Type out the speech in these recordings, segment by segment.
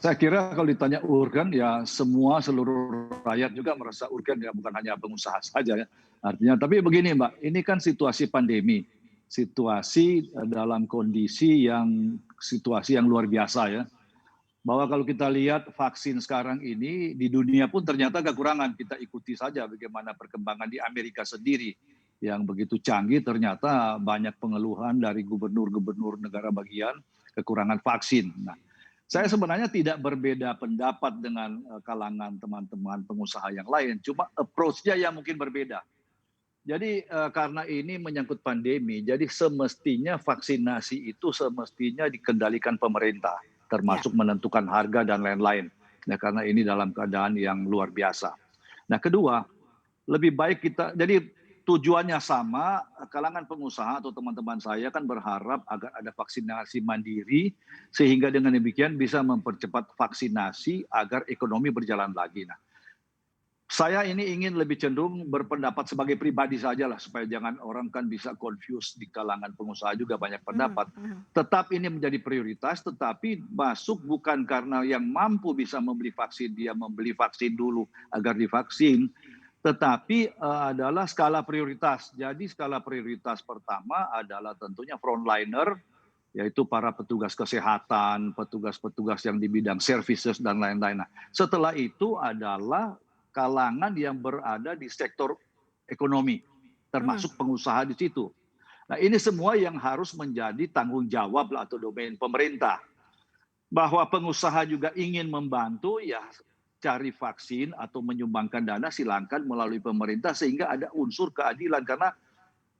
Saya kira kalau ditanya urgen, ya semua seluruh rakyat juga merasa urgen, ya bukan hanya pengusaha saja ya. Artinya, tapi begini Mbak, ini kan situasi pandemi, situasi dalam kondisi yang situasi yang luar biasa ya. Bahwa kalau kita lihat vaksin sekarang ini di dunia pun ternyata kekurangan. Kita ikuti saja bagaimana perkembangan di Amerika sendiri yang begitu canggih, ternyata banyak pengeluhan dari gubernur-gubernur negara bagian kekurangan vaksin. Nah, saya sebenarnya tidak berbeda pendapat dengan kalangan teman-teman pengusaha yang lain, cuma approach-nya yang mungkin berbeda. Jadi karena ini menyangkut pandemi, jadi semestinya vaksinasi itu semestinya dikendalikan pemerintah, Ya, termasuk menentukan harga dan lain-lain. Nah, karena ini dalam keadaan yang luar biasa. Nah, kedua, lebih baik kita, jadi tujuannya sama, kalangan pengusaha atau teman-teman saya kan berharap agar ada vaksinasi mandiri, sehingga dengan demikian bisa mempercepat vaksinasi agar ekonomi berjalan lagi. Nah, saya ini ingin lebih cenderung berpendapat sebagai pribadi saja lah, supaya jangan orang kan bisa confuse di kalangan pengusaha juga banyak mhm pendapat. mhm. Tetap ini menjadi prioritas, tetapi masuk bukan karena yang mampu bisa membeli vaksin, dia membeli vaksin dulu agar divaksin, tetapi adalah skala prioritas. Jadi skala prioritas pertama adalah tentunya frontliner, yaitu para petugas kesehatan, petugas-petugas yang di bidang services dan lain-lain. Nah, setelah itu adalah kalangan yang berada di sektor ekonomi, Mhm. termasuk pengusaha di situ. Nah, ini semua yang harus menjadi tanggung jawab atau domain pemerintah. Bahwa pengusaha juga ingin membantu, ya cari vaksin atau menyumbangkan dana silakan melalui pemerintah sehingga ada unsur keadilan. Karena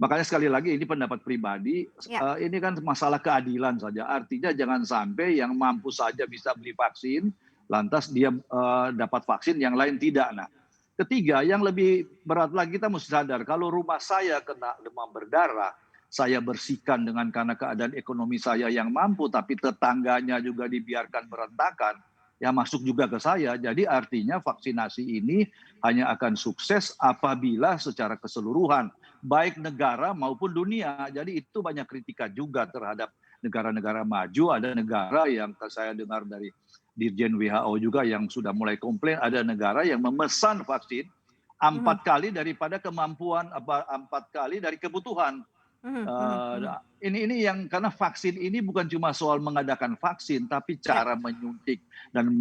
makanya sekali lagi ini pendapat pribadi, Ya, ini kan masalah keadilan saja. Artinya jangan sampai yang mampu saja bisa beli vaksin, lantas dia dapat vaksin, yang lain tidak. Nah, ketiga, yang lebih berat lagi kita mesti sadar, kalau rumah saya kena demam berdarah, saya bersihkan dengan karena keadaan ekonomi saya yang mampu, tapi tetangganya juga dibiarkan berantakan, ya masuk juga ke saya. Jadi artinya vaksinasi ini hanya akan sukses apabila secara keseluruhan, baik negara maupun dunia. Jadi itu banyak kritikan juga terhadap negara-negara maju. Ada negara yang saya dengar dari Dirjen WHO juga yang sudah mulai komplain, ada negara yang memesan vaksin mhm 4 kali daripada kemampuan, 4 kali dari kebutuhan. mhm mhm Eh, mhm. ini yang karena vaksin ini bukan cuma soal mengadakan vaksin, tapi Ya, cara menyuntik dan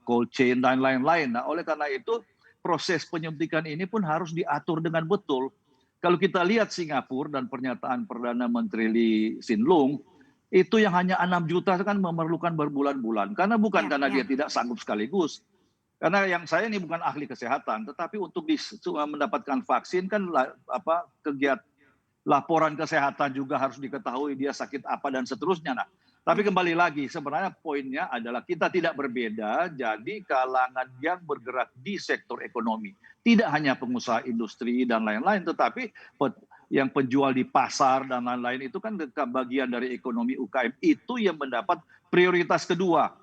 cold chain dan lain-lain. Nah, oleh karena itu proses penyuntikan ini pun harus diatur dengan betul. Kalau kita lihat Singapura dan pernyataan Perdana Menteri Lee Hsien Loong, itu yang hanya 6 juta kan memerlukan berbulan-bulan. Karena bukan ya, karena dia ya. tidak sanggup sekaligus. Karena yang saya ini bukan ahli kesehatan, tetapi untuk mendapatkan vaksin kan kegiatan laporan kesehatan juga harus diketahui dia sakit apa dan seterusnya. Nah, tapi Mhm. kembali lagi sebenarnya poinnya adalah kita tidak berbeda, jadi kalangan yang bergerak di sektor ekonomi. Tidak hanya pengusaha industri dan lain-lain, tetapi yang penjual di pasar dan lain-lain itu kan bagian dari ekonomi UKM, itu yang mendapat prioritas kedua.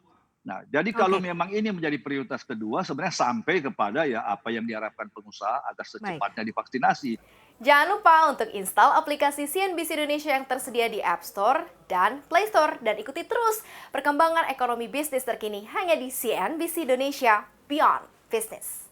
Nah, jadi kalau Oke, memang ini menjadi prioritas kedua, sebenarnya sampai kepada ya apa yang diharapkan pengusaha agar baik. secepatnya divaksinasi. Jangan lupa untuk install aplikasi CNBC Indonesia yang tersedia di App Store dan Play Store dan ikuti terus perkembangan ekonomi bisnis terkini hanya di CNBC Indonesia Beyond Business.